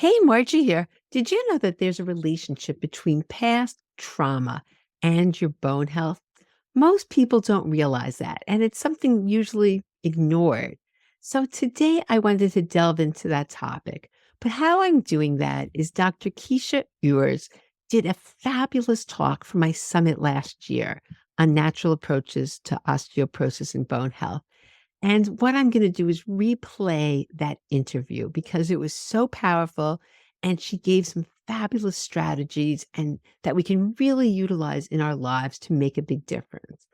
Hey, Margie here. Did you know that there's a relationship between past trauma and your bone health? Most people don't realize that, and it's something usually ignored. So today I wanted to delve into that topic. But how I'm doing that is Dr. Keesha Ewers did a fabulous talk for my summit last year on natural approaches to osteoporosis and bone health. And what I'm going to do is replay that interview because it was so powerful and she gave some fabulous strategies and that we can really utilize in our lives to make a big difference.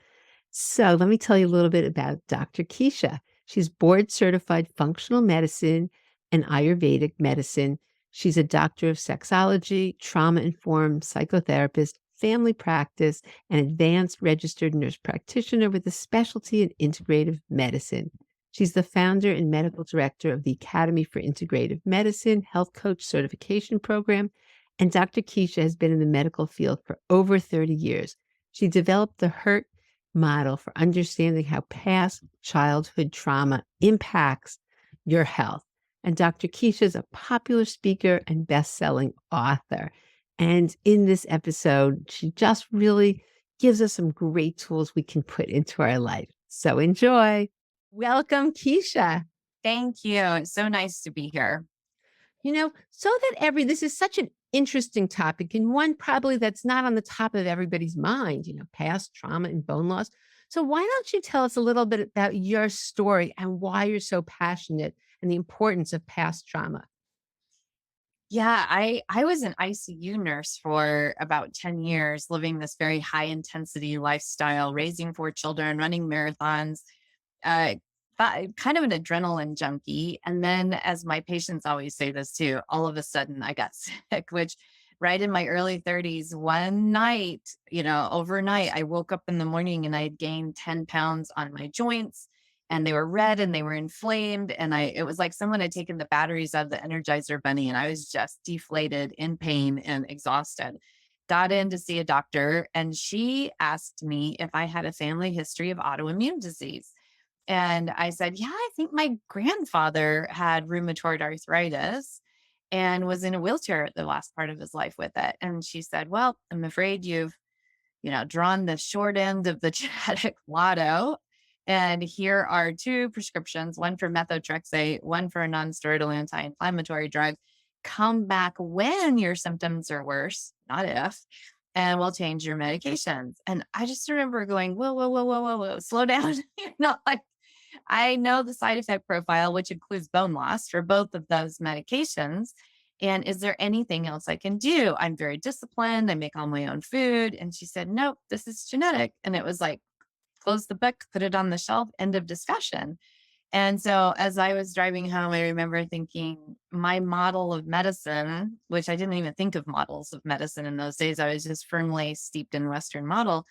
So, let me tell you a little bit about Dr. Keisha. She's board certified functional medicine and Ayurvedic medicine. She's a doctor of sexology, trauma informed psychotherapist, family practice, and advanced registered nurse practitioner with a specialty in integrative medicine. She's the founder and medical director of the Academy for Integrative Medicine Health Coach Certification Program. And Dr. Keisha has been in the medical field for over 30 years. She developed the HURT model for understanding how past childhood trauma impacts your health. And Dr. Keisha is a popular speaker and best-selling author. And in this episode, she just really gives us some great tools we can put into our life. So enjoy. Welcome, Keisha. Thank you. It's so nice to be here. So that this is such an interesting topic and one probably that's not on the top of everybody's mind, past trauma and bone loss. So why don't you tell us a little bit about your story and why you're so passionate and the importance of past trauma? Yeah, I was an ICU nurse for about 10 years, living this very high intensity lifestyle, raising four children, running marathons, uh, kind of an adrenaline junkie. And then, as my patients always say this too, all of a sudden I got sick, which right in my early 30s, one night, overnight, I woke up in the morning and I had gained 10 pounds on my joints and they were red and they were inflamed. And it was like someone had taken the batteries out of the Energizer bunny and I was just deflated in pain and exhausted. Got in to see a doctor and she asked me if I had a family history of autoimmune disease. And I said, yeah, I think my grandfather had rheumatoid arthritis and was in a wheelchair the last part of his life with it. And she said, well, I'm afraid you've, drawn the short end of the genetic lotto. And here are two prescriptions, one for methotrexate, one for a non-steroidal anti-inflammatory drug. Come back when your symptoms are worse, not if, and we'll change your medications. And I just remember going, whoa, whoa, whoa, whoa, whoa, whoa, slow down. Like I know the side effect profile, which includes bone loss for both of those medications. And is there anything else I can do? I'm very disciplined. I make all my own food. And she said, nope, this is genetic. And it was like, close the book, put it on the shelf, end of discussion. And so as I was driving home, I remember thinking my model of medicine, which I didn't even think of models of medicine in those days, I was just firmly steeped in Western model,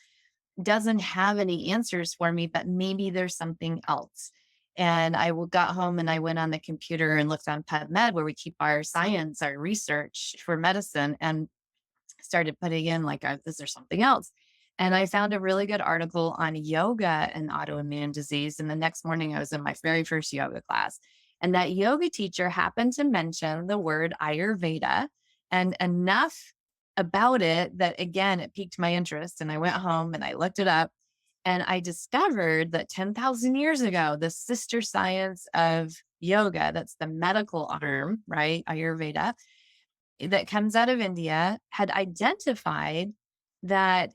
doesn't have any answers for me, but maybe there's something else. And got home and I went on the computer and looked on PubMed where we keep our science, our research for medicine, and started putting in like, is there something else? And I found a really good article on yoga and autoimmune disease. And the next morning I was in my very first yoga class. And that yoga teacher happened to mention the word Ayurveda and enough about it that again, it piqued my interest. And I went home and I looked it up and I discovered that 10,000 years ago, the sister science of yoga, that's the medical arm, right? Ayurveda, that comes out of India, had identified that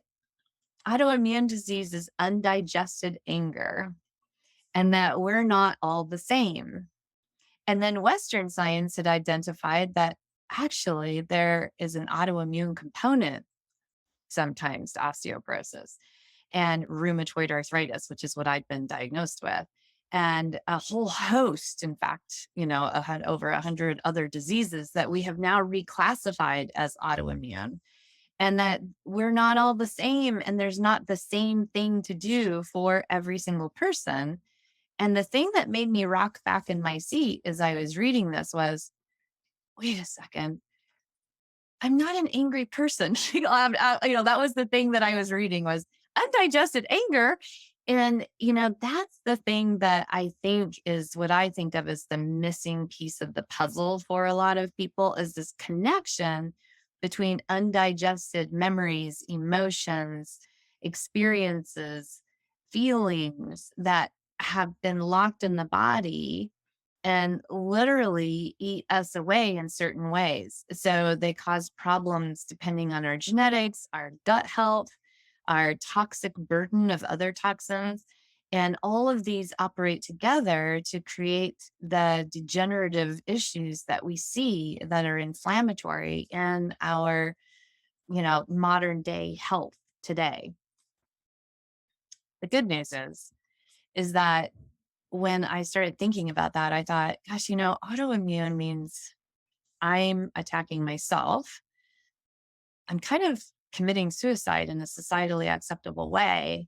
autoimmune disease is undigested anger and that we're not all the same. And then Western science had identified that actually there is an autoimmune component sometimes to osteoporosis and rheumatoid arthritis, which is what I'd been diagnosed with. And a whole host, in fact, had over 100 other diseases that we have now reclassified as autoimmune, and that we're not all the same. And there's not the same thing to do for every single person. And the thing that made me rock back in my seat as I was reading this was, wait a second, I'm not an angry person. That was the thing that I was reading was undigested anger. And, that's the thing that I think is what I think of as the missing piece of the puzzle for a lot of people is this connection between undigested memories, emotions, experiences, feelings that have been locked in the body and literally eat us away in certain ways. So they cause problems depending on our genetics, our gut health, our toxic burden of other toxins. And all of these operate together to create the degenerative issues that we see that are inflammatory in our, modern day health today. The good news is that when I started thinking about that, I thought, gosh, autoimmune means I'm attacking myself. I'm kind of committing suicide in a societally acceptable way.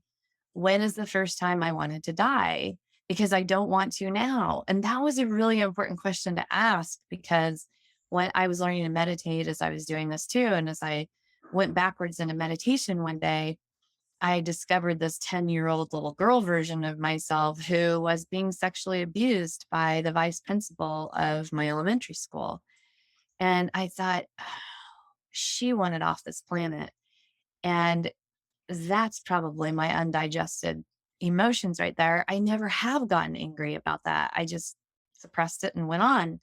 When is the first time I wanted to die? Because I don't want to now. And that was a really important question to ask because when I was learning to meditate, as I was doing this too, and as I went backwards into meditation one day, I discovered this 10-year-old little girl version of myself who was being sexually abused by the vice principal of my elementary school. And I thought, "Oh, she wanted off this planet." And that's probably my undigested emotions right there. I never have gotten angry about that. I just suppressed it and went on.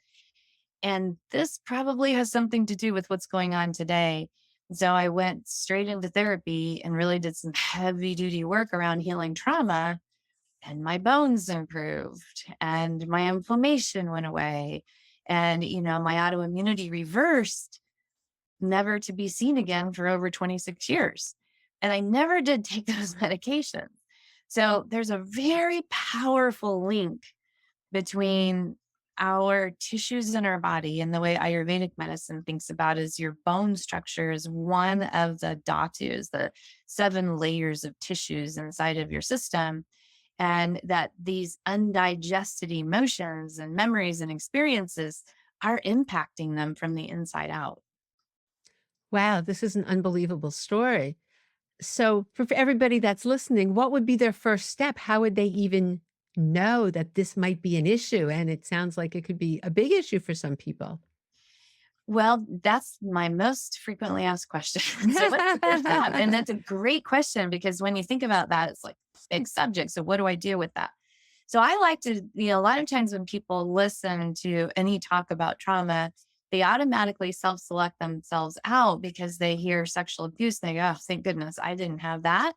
And this probably has something to do with what's going on today. So I went straight into therapy and really did some heavy duty work around healing trauma, and my bones improved and my inflammation went away. And, my autoimmunity reversed, never to be seen again for over 26 years. And I never did take those medications. So there's a very powerful link between our tissues in our body and the way Ayurvedic medicine thinks about is your bone structure is one of the dhatus, the 7 layers of tissues inside of your system. And that these undigested emotions and memories and experiences are impacting them from the inside out. Wow, this is an unbelievable story. So, for everybody that's listening, what would be their first step? How would they even know that this might be an issue? And it sounds like it could be a big issue for some people. Well, that's my most frequently asked question. So what's the first step? And that's a great question because when you think about that, it's like big subject. So what do I do with that? So I like to, a lot of times when people listen to any talk about trauma, they automatically self-select themselves out because they hear sexual abuse. They go, oh, thank goodness I didn't have that.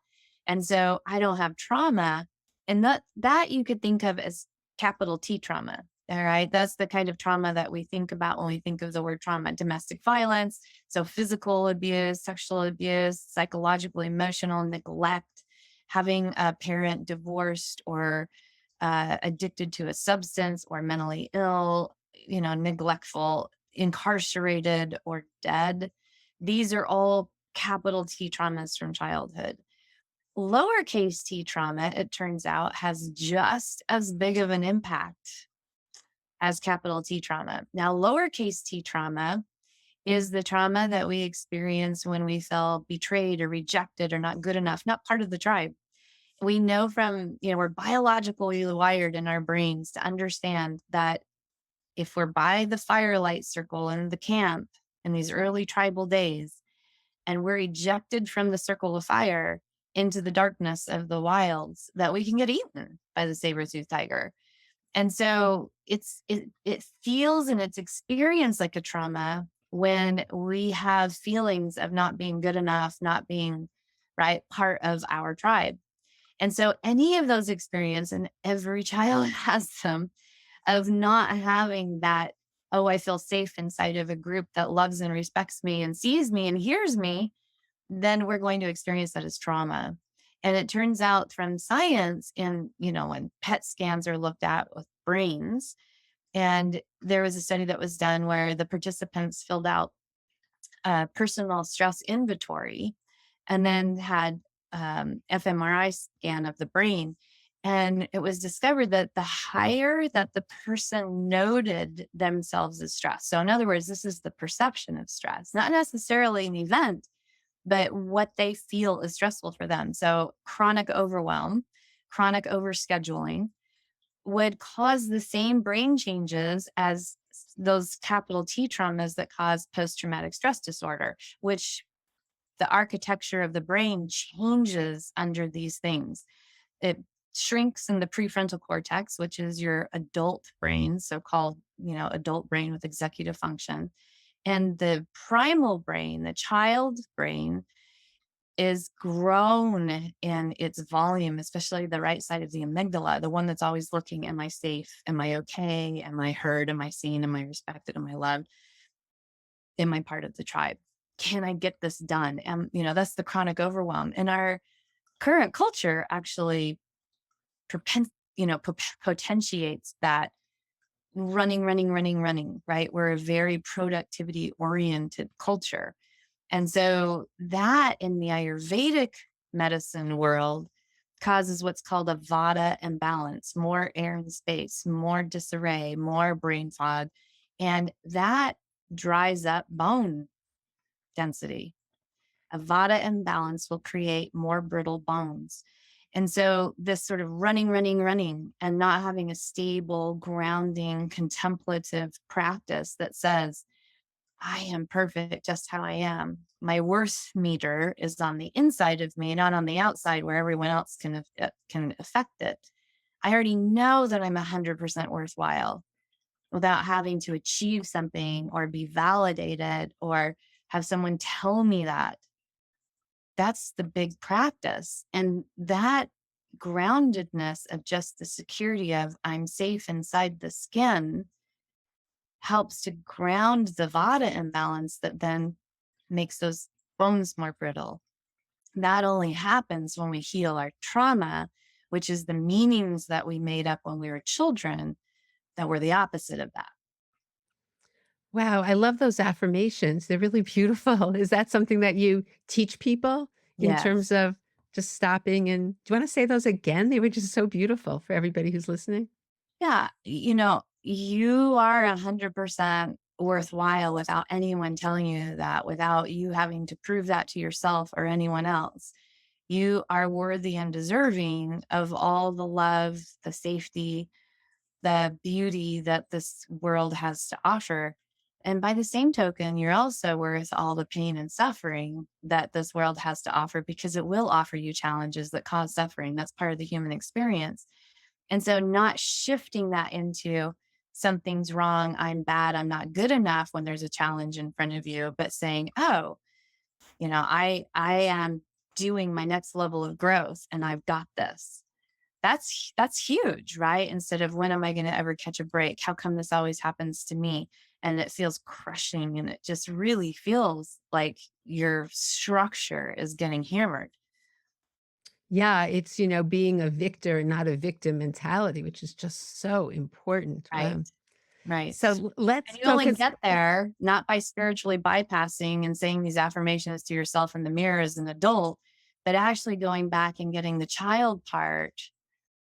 And so I don't have trauma. And that you could think of as capital T trauma. All right. That's the kind of trauma that we think about when we think of the word trauma: domestic violence. So physical abuse, sexual abuse, psychological, emotional neglect, having a parent divorced or addicted to a substance or mentally ill, neglectful, incarcerated, or dead. These are all capital T traumas from childhood. Lowercase t trauma, it turns out, has just as big of an impact as capital T trauma. Now, lowercase t trauma is the trauma that we experience when we feel betrayed or rejected or not good enough, not part of the tribe. We know from, we're biologically wired in our brains to understand that if we're by the firelight circle in the camp in these early tribal days, and we're ejected from the circle of fire into the darkness of the wilds, that we can get eaten by the saber-toothed tiger. And so it feels and it's experienced like a trauma when we have feelings of not being good enough, not being right part of our tribe. And so any of those experiences, and every child has them, of not having that, oh, I feel safe inside of a group that loves and respects me and sees me and hears me, then we're going to experience that as trauma. And it turns out from science, and when PET scans are looked at with brains, and there was a study that was done where the participants filled out a personal stress inventory and then had fMRI scan of the brain. And it was discovered that the higher that the person noted themselves as stressed. So, in other words, this is the perception of stress, not necessarily an event, but what they feel is stressful for them. So, chronic overwhelm, chronic overscheduling would cause the same brain changes as those capital T traumas that cause post traumatic stress disorder, which the architecture of the brain changes under these things. It shrinks in the prefrontal cortex, which is your adult brain, so called, adult brain with executive function. And the primal brain, the child brain, is grown in its volume, especially the right side of the amygdala, the one that's always looking, am I safe? Am I okay? Am I heard? Am I seen? Am I respected? Am I loved? Am I part of the tribe? Can I get this done? And, that's the chronic overwhelm. And our current culture actually potentiates that running, running, running, running, right? We're a very productivity oriented culture. And so that in the Ayurvedic medicine world causes what's called a vata imbalance, more air and space, more disarray, more brain fog. And that dries up bone density. A vata imbalance will create more brittle bones. And so this sort of running, running, running, and not having a stable, grounding, contemplative practice that says, I am perfect just how I am. My worth meter is on the inside of me, not on the outside where everyone else can affect it. I already know that I'm 100% worthwhile without having to achieve something or be validated or have someone tell me that. That's the big practice. And that groundedness of just the security of I'm safe inside the skin helps to ground the vata imbalance that then makes those bones more brittle. That only happens when we heal our trauma, which is the meanings that we made up when we were children that were the opposite of that. Wow, I love those affirmations. They're really beautiful. Is that something that you teach people in terms Yes. of just stopping and do you wanna say those again? They were just so beautiful for everybody who's listening. Yeah. You are 100% worthwhile without anyone telling you that, without you having to prove that to yourself or anyone else. You are worthy and deserving of all the love, the safety, the beauty that this world has to offer. And by the same token, you're also worth all the pain and suffering that this world has to offer because it will offer you challenges that cause suffering. That's part of the human experience. And so, not shifting that into something's wrong, I'm bad, I'm not good enough when there's a challenge in front of you, but saying, oh, I am doing my next level of growth and I've got this. That's huge, right? Instead of when am I going to ever catch a break? How come this always happens to me? And it feels crushing and it just really feels like your structure is getting hammered, Yeah, it's, being a victor, not a victim mentality, which is just so important. right? Right. So And let's you only focus. get there not by spiritually bypassing and saying these affirmations to yourself in the mirror as an adult, but actually going back and getting the child part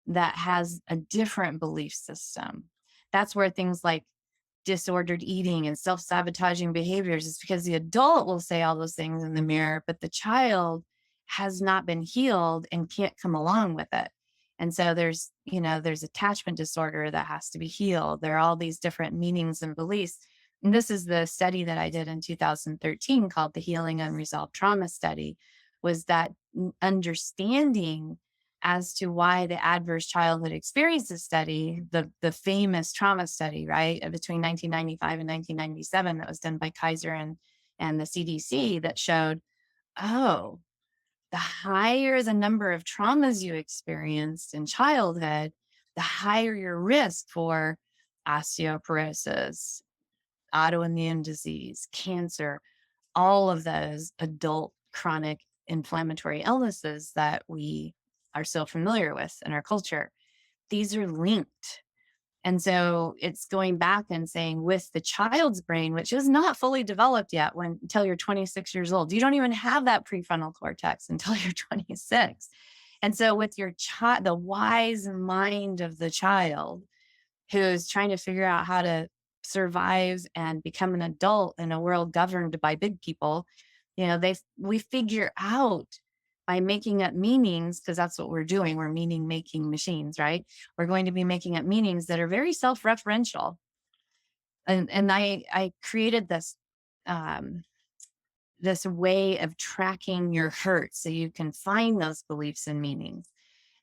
that has a different belief system. That's where things like disordered eating and self-sabotaging behaviors is because the adult will say all those things in the mirror, but the child has not been healed and can't come along with it. And so there's attachment disorder that has to be healed. There are all these different meanings and beliefs. And this is the study that I did in 2013 called the Healing Unresolved Trauma Study, was that understanding as to why the adverse childhood experiences study, the famous trauma study, right, between 1995 and 1997 that was done by Kaiser and the CDC that showed, oh, the higher the number of traumas you experienced in childhood, the higher your risk for osteoporosis, autoimmune disease, cancer, all of those adult chronic inflammatory illnesses that we are so familiar with in our culture. These are linked. And so it's going back and saying with the child's brain, which is not fully developed yet until you're 26 years old, you don't even have that prefrontal cortex until you're 26. And so with your child, the wise mind of the child who's trying to figure out how to survive and become an adult in a world governed by big people, we figure out by making up meanings, because that's what we're doing. We're meaning making machines, right? We're going to be making up meanings that are very self-referential. And I created um, this way of tracking your hurt so you can find those beliefs and meanings.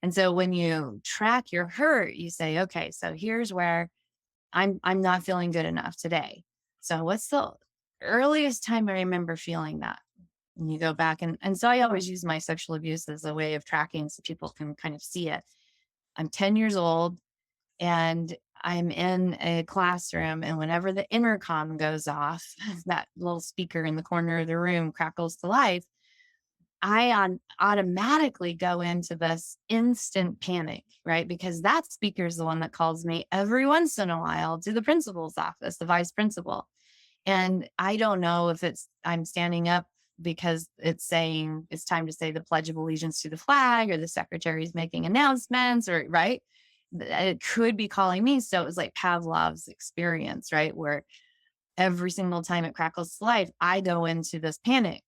And so when you track your hurt, you say, okay, so here's where I'm not feeling good enough today. So what's the earliest time I remember feeling that? And you go back and so I always use my sexual abuse as a way of tracking so people can kind of see it. I'm 10 years old and I'm in a classroom, and whenever the intercom goes off, that little speaker in the corner of the room crackles to life. Automatically go into this instant panic, right? Because that speaker is the one that calls me every once in a while to the principal's office, the vice principal. And I don't know if I'm standing up because it's saying it's time to say the Pledge of Allegiance to the flag, or the secretary's making announcements, or right. It could be calling me. So it was like Pavlov's experience, right? Where every single time it crackles to life, I go into this panic.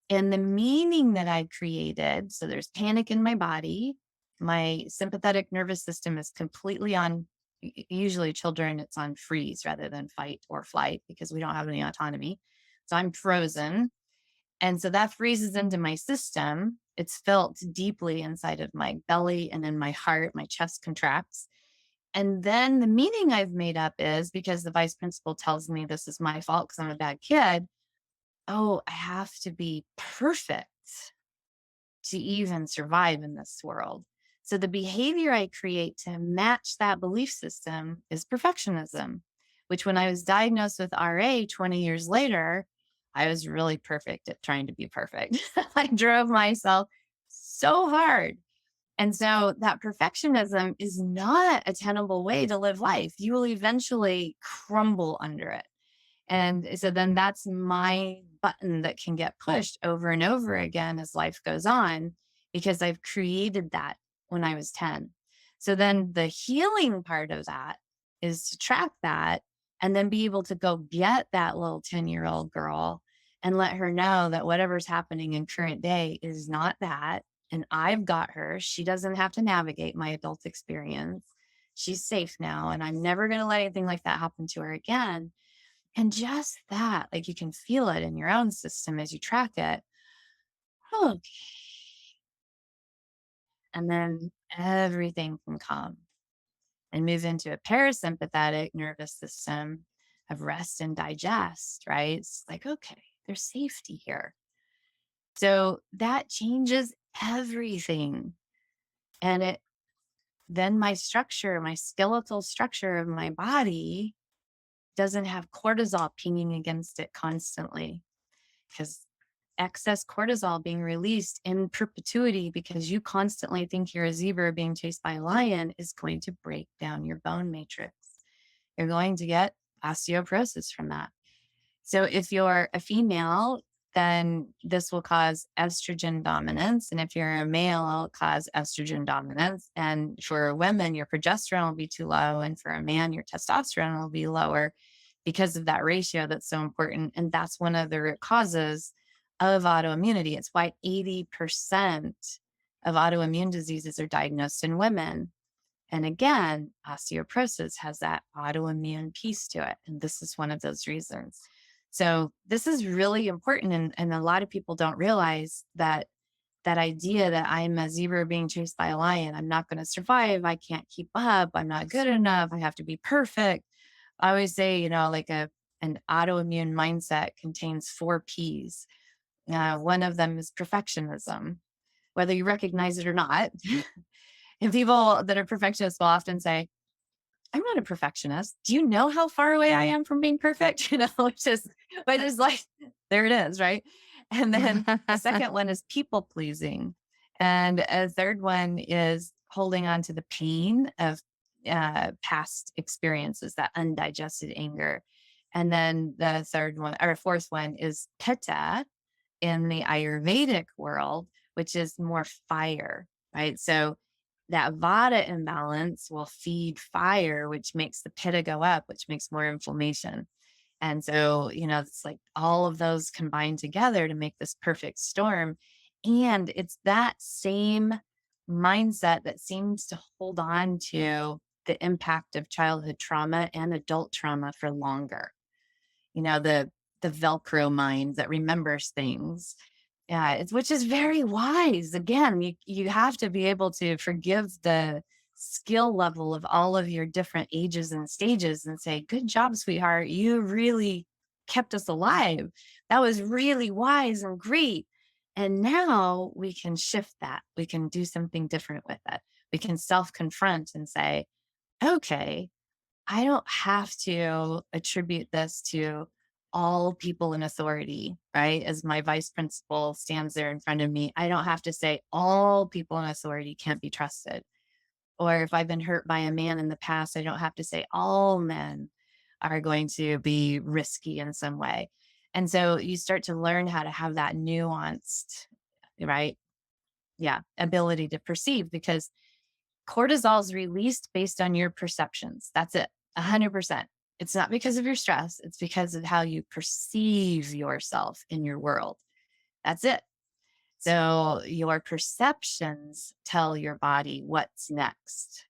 And the meaning that I created, so there's panic in my body. My sympathetic nervous system is completely on, usually children, it's on freeze rather than fight or flight because we don't have any autonomy. So I'm frozen. And so that freezes into my system. It's felt deeply inside of my belly and in my heart. My chest contracts. And then the meaning I've made up is, because the vice principal tells me this is my fault because I'm a bad kid. Oh, I have to be perfect to even survive in this world. So the behavior I create to match that belief system is perfectionism, which when I was diagnosed with RA 20 years later, I was really perfect at trying to be perfect. I drove myself so hard. And so that perfectionism is not a tenable way to live life. You will eventually crumble under it. And so then that's my button that can get pushed over and over again as life goes on, because I've created that when I was 10. So then the healing part of that is to track that and then be able to go get that little 10-year-old girl and let her know that whatever's happening in current day is not that. And I've got her. She doesn't have to navigate my adult experience. She's safe now. And I'm never going to let anything like that happen to her again. And just that, like you can feel it in your own system as you track it. Okay. And then everything can come and move into a parasympathetic nervous system of rest and digest, right? It's like, okay, there's safety here. So that changes everything. And then my structure, my skeletal structure of my body doesn't have cortisol pinging against it constantly, because excess cortisol being released in perpetuity because you constantly think you're a zebra being chased by a lion is going to break down your bone matrix. You're going to get osteoporosis from that. So if you're a female, then this will cause estrogen dominance. And if you're a male, it'll cause estrogen dominance. And for women, your progesterone will be too low. And for a man, your testosterone will be lower because of that ratio that's so important. And that's one of the root causes of autoimmunity. It's why 80% of autoimmune diseases are diagnosed in women. And again, osteoporosis has that autoimmune piece to it. And this is one of those reasons. So this is really important. And a lot of people don't realize that that idea that I'm a zebra being chased by a lion, I'm not going to survive. I can't keep up. I'm not good enough. I have to be perfect. I always say, like an autoimmune mindset contains 4 Ps. One of them is perfectionism, whether you recognize it or not. And people that are perfectionists will often say, I'm not a perfectionist. Do you know how far away I am from being perfect? But it's like, there it is, right? And then the second one is people pleasing. And a third one is holding on to the pain of past experiences, that undigested anger. And then the third one or fourth one is pitta in the Ayurvedic world, which is more fire, right? So that vata imbalance will feed fire, which makes the pitta go up, which makes more inflammation. And so, it's like all of those combined together to make this perfect storm. And it's that same mindset that seems to hold on to the impact of childhood trauma and adult trauma for longer. The Velcro mind that remembers things. Yeah, which is very wise. Again, you have to be able to forgive the skill level of all of your different ages and stages and say, "Good job, sweetheart. You really kept us alive. That was really wise and great." And now we can shift that. We can do something different with it. We can self-confront and say, "Okay, I don't have to attribute this to all people in authority," right? As my vice principal stands there in front of me, I don't have to say all people in authority can't be trusted. Or if I've been hurt by a man in the past, I don't have to say all men are going to be risky in some way. And so you start to learn how to have that nuanced, right? Yeah, ability to perceive, because cortisol is released based on your perceptions. That's it, 100%. It's not because of your stress, it's because of how you perceive yourself in your world. That's it. So your perceptions tell your body what's next.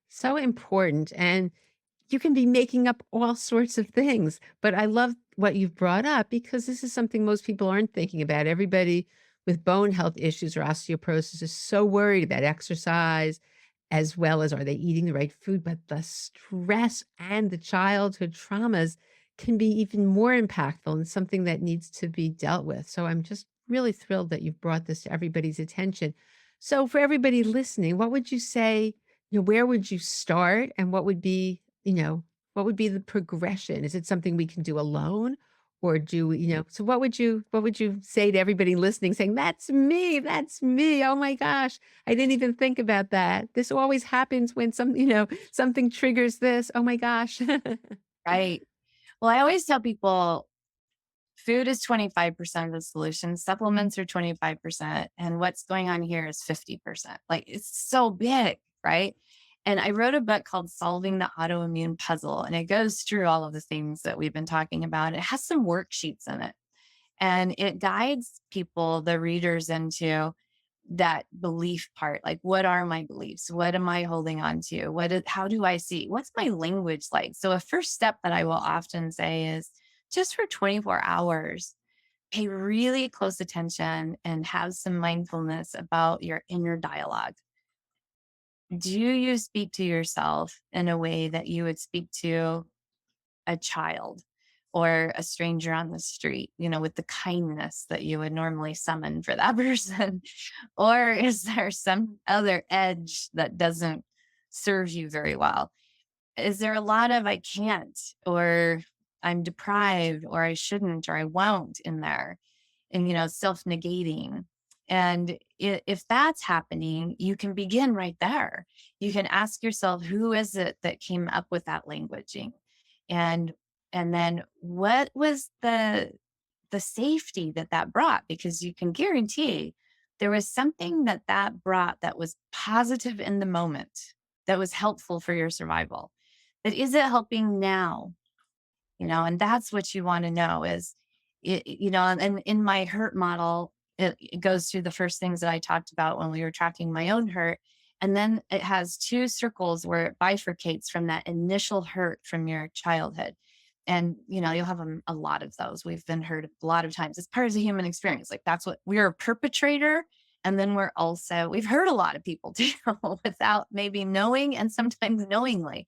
So important. And you can be making up all sorts of things. But I love what you've brought up because this is something most people aren't thinking about. Everybody with bone health issues or osteoporosis is so worried about exercise as well as are they eating the right food. But the stress and the childhood traumas can be even more impactful and something that needs to be dealt with. So I'm just really thrilled that you've brought this to everybody's attention. So for everybody listening, what would you say? Where would you start and what would be what would be the progression? Is it something we can do alone? Or do so what would you say to everybody listening saying, "That's me, that's me. Oh my gosh, I didn't even think about that. This always happens when something triggers this. Oh my gosh." Right. Well, I always tell people food is 25% of the solution, supplements are 25%, and what's going on here is 50%. Like, it's so big, right? And I wrote a book called Solving the Autoimmune Puzzle, and it goes through all of the things that we've been talking about. It has some worksheets in it, and it guides people, the readers, into that belief part. Like, what are my beliefs? What am I holding on to? How do I see? What's my language like? So a first step that I will often say is just for 24 hours, pay really close attention and have some mindfulness about your inner dialogue. Do you speak to yourself in a way that you would speak to a child or a stranger on the street, with the kindness that you would normally summon for that person? Or is there some other edge that doesn't serve you very well? Is there a lot of "I can't," or "I'm deprived," or "I shouldn't," or "I won't" in there? And, self negating. And if that's happening, you can begin right there. You can ask yourself, who is it that came up with that languaging? And and then what was the safety that that brought? Because you can guarantee there was something that that brought that was positive in the moment, that was helpful for your survival. But is it helping now? And that's what you want to know is, and in my hurt model, it goes through the first things that I talked about when we were tracking my own hurt. And then it has two circles where it bifurcates from that initial hurt from your childhood. And, you'll have a lot of those. We've been hurt a lot of times. It's part of the human experience. Like, that's what we're a perpetrator. And then we've hurt a lot of people too without maybe knowing, and sometimes knowingly.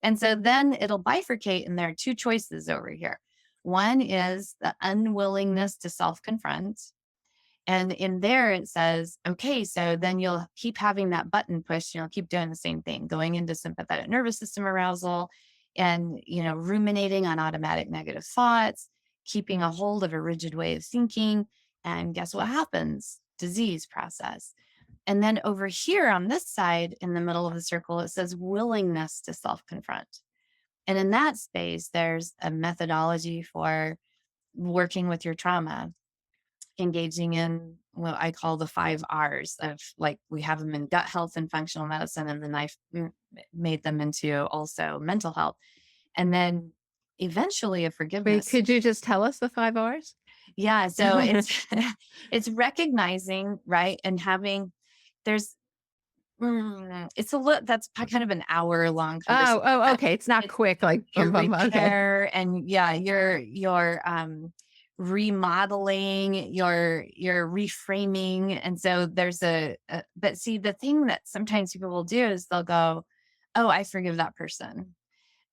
And so then it'll bifurcate, and there are two choices over here. One is the unwillingness to self confront. And in there it says, okay, so then you'll keep having that button pushed, and you'll keep doing the same thing, going into sympathetic nervous system arousal and, ruminating on automatic negative thoughts, keeping a hold of a rigid way of thinking. And guess what happens? Disease process. And then over here on this side in the middle of the circle, it says willingness to self confront. And in that space, there's a methodology for working with your trauma, engaging in what I call the 5 R's of, like, we have them in gut health and functional medicine, and then I've made them into also mental health. And then eventually a Wait, forgiveness. could you just tell us the 5 Rs? Yeah, so it's it's recognizing, right, and having there's it's a little that's kind of an hour-long Oh, conversation, oh, but okay, it's not it's quick, like, your bum, bum, okay. repair and yeah, your remodeling, your reframing, and so there's a but see, the thing that sometimes people will do is they'll go, "Oh, I forgive that person."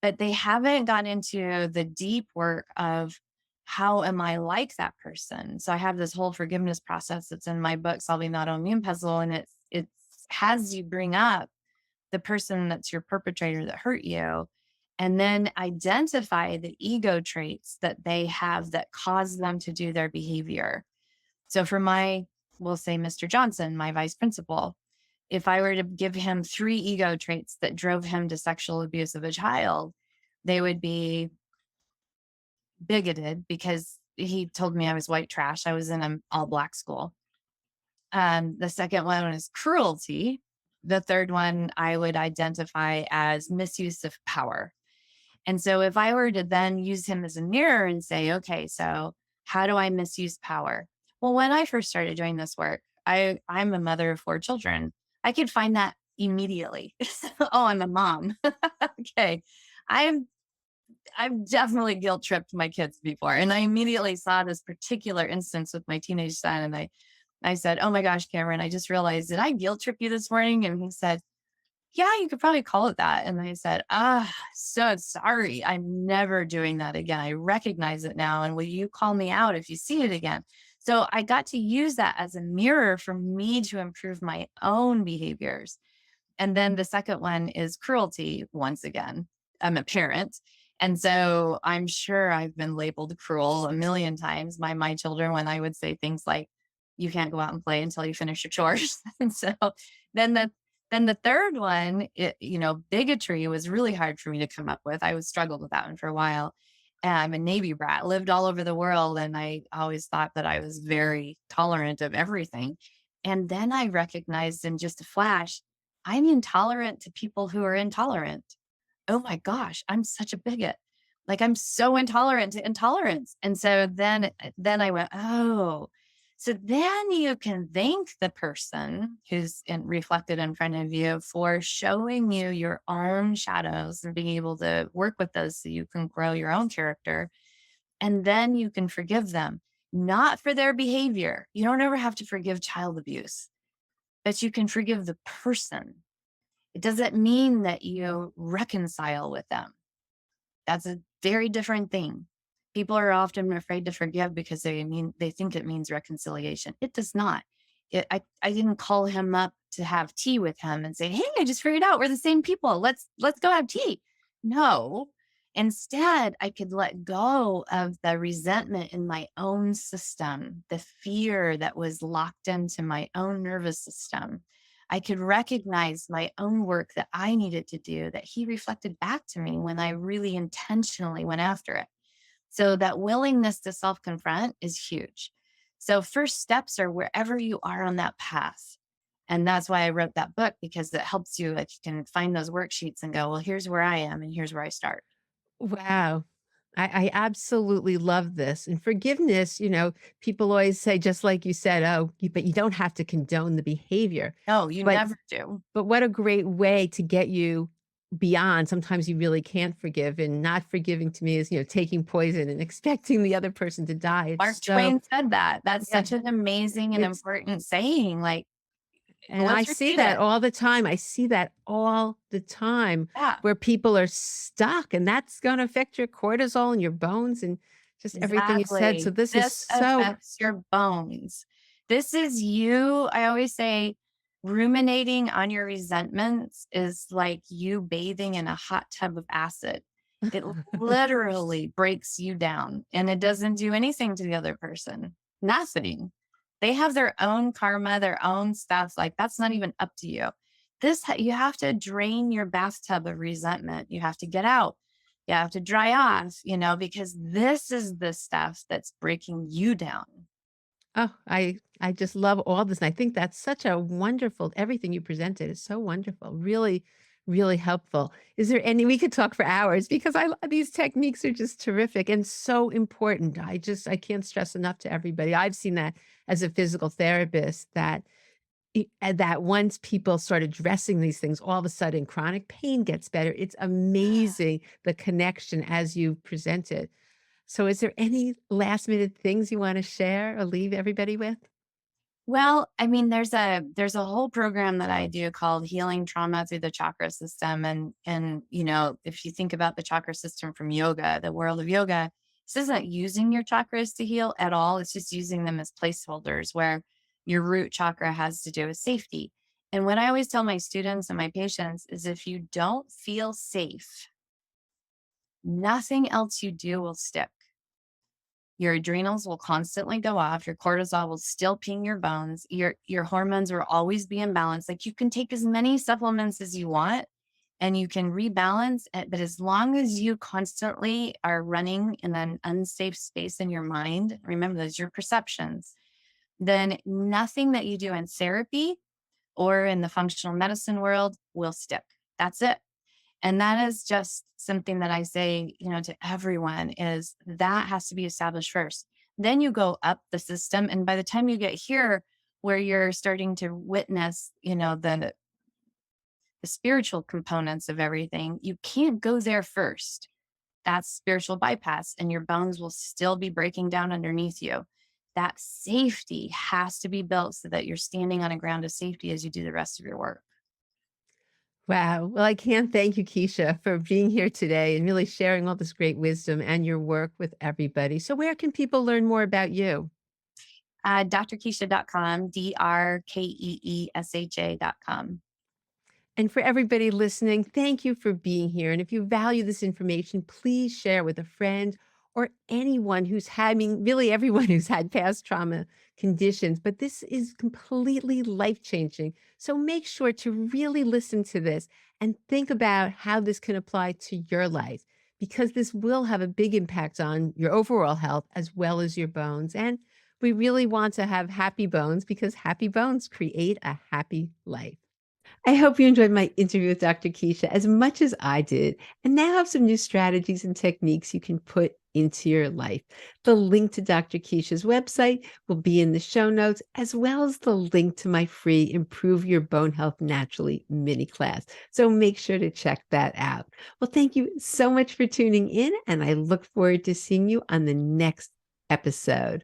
But they haven't gone into the deep work of how am I like that person? So I have this whole forgiveness process that's in my book, Solving the Autoimmune Puzzle, and it's has you bring up the person that's your perpetrator that hurt you, and then identify the ego traits that they have that cause them to do their behavior. So for we'll say Mr. Johnson, my vice principal, if I were to give him 3 ego traits that drove him to sexual abuse of a child, they would be bigoted because he told me I was white trash. I was in an all black school. The second one is cruelty. The third one I would identify as misuse of power. And so if I were to then use him as a mirror and say, okay, so how do I misuse power? Well, when I first started doing this work, I'm a mother of 4 children. I could find that immediately. Oh, I'm a mom. Okay. I'm I've definitely guilt tripped my kids before. And I immediately saw this particular instance with my teenage son. And I said, "Oh my gosh, Cameron, I just realized, did I guilt trip you this morning?" And he said, "Yeah, you could probably call it that." And I said, "Ah, so sorry. I'm never doing that again. I recognize it now. And will you call me out if you see it again?" So I got to use that as a mirror for me to improve my own behaviors. And then the second one is cruelty. Once again, I'm a parent. And so I'm sure I've been labeled cruel a million times by my children when I would say things like, "You can't go out and play until you finish your chores." And so then the third one, bigotry was really hard for me to come up with. I was struggled with that one for a while. And I'm a Navy brat, lived all over the world, and I always thought that I was very tolerant of everything. And then I recognized in just a flash, I'm intolerant to people who are intolerant. Oh my gosh, I'm such a bigot. Like I'm so intolerant to intolerance. And so then I went, "Oh." So then you can thank the person reflected in front of you for showing you your own shadows and being able to work with those so you can grow your own character. And then you can forgive them, not for their behavior. You don't ever have to forgive child abuse, but you can forgive the person. It doesn't mean that you reconcile with them. That's a very different thing. People are often afraid to forgive because they think it means reconciliation. It does not. I didn't call him up to have tea with him and say, "Hey, I just figured out we're the same people. Let's go have tea." No. Instead, I could let go of the resentment in my own system, the fear that was locked into my own nervous system. I could recognize my own work that I needed to do that he reflected back to me when I really intentionally went after it. So that willingness to self confront is huge. So first steps are wherever you are on that path. And that's why I wrote that book because it helps you, like you can find those worksheets and go, well, here's where I am and here's where I start. Wow. I absolutely love this. And forgiveness, people always say, just like you said, oh, but you don't have to condone the behavior. No, you But never do. but what a great way to get you beyond. Sometimes you really can't forgive, and not forgiving to me is, taking poison and expecting the other person to die. Mark It's so Twain said that. That's yeah, such an amazing and it's important saying. Like, and I let's see repeat that it. all the time. I see that all the time Yeah, where people are stuck, and that's gonna affect your cortisol and your bones and just everything you said. So exactly. this is This so affects your bones. This is you. I always say ruminating on your resentments is like you bathing in a hot tub of acid. It literally breaks you down and it doesn't do anything to the other person. Nothing. They have their own karma, their own stuff. Like that's not even up to you. You have to drain your bathtub of resentment. You have to get out. You have to dry off, because this is the stuff that's breaking you down. oh, I just love all this, and I think that's such a wonderful everything you presented is so wonderful. Really, really helpful. Is there any we could talk for hours because these techniques are just terrific and so important. I can't stress enough to everybody. I've seen that as a physical therapist that once people start addressing these things, all of a sudden chronic pain gets better. It's amazing the connection as you present it. So is there any last minute things you want to share or leave everybody with? Well, I mean, there's a whole program that I do called Healing Trauma Through the Chakra System. And if you think about the chakra system from yoga, the world of yoga, this isn't using your chakras to heal at all. It's just using them as placeholders where your root chakra has to do with safety. And what I always tell my students and my patients is if you don't feel safe, nothing else you do will stick. Your adrenals will constantly go off. Your cortisol will still ping your bones. Your hormones will always be imbalanced. Like you can take as many supplements as you want and you can rebalance it. But as long as you constantly are running in an unsafe space in your mind, remember those your perceptions, then nothing that you do in therapy or in the functional medicine world will stick. That's it. And that is just something that I say, to everyone is that has to be established first. Then you go up the system. And by the time you get here, where you're starting to witness, the spiritual components of everything, you can't go there first. That's spiritual bypass, and your bones will still be breaking down underneath you. That safety has to be built so that you're standing on a ground of safety as you do the rest of your work. Wow. Well, I can't thank you, Keisha, for being here today and really sharing all this great wisdom and your work with everybody. So, where can people learn more about you? drkeesha.com, drkeesha.com. And for everybody listening, thank you for being here. And if you value this information, please share with a friend or anyone who's having, really everyone who's had past trauma conditions. But this is completely life changing. So make sure to really listen to this and think about how this can apply to your life, because this will have a big impact on your overall health as well as your bones. And we really want to have happy bones because happy bones create a happy life. I hope you enjoyed my interview with Dr. Keisha as much as I did, and now have some new strategies and techniques you can put into your life. The link to Dr. Keisha's website will be in the show notes, as well as the link to my free Improve Your Bone Health Naturally mini class. So make sure to check that out. Well, thank you so much for tuning in, and I look forward to seeing you on the next episode.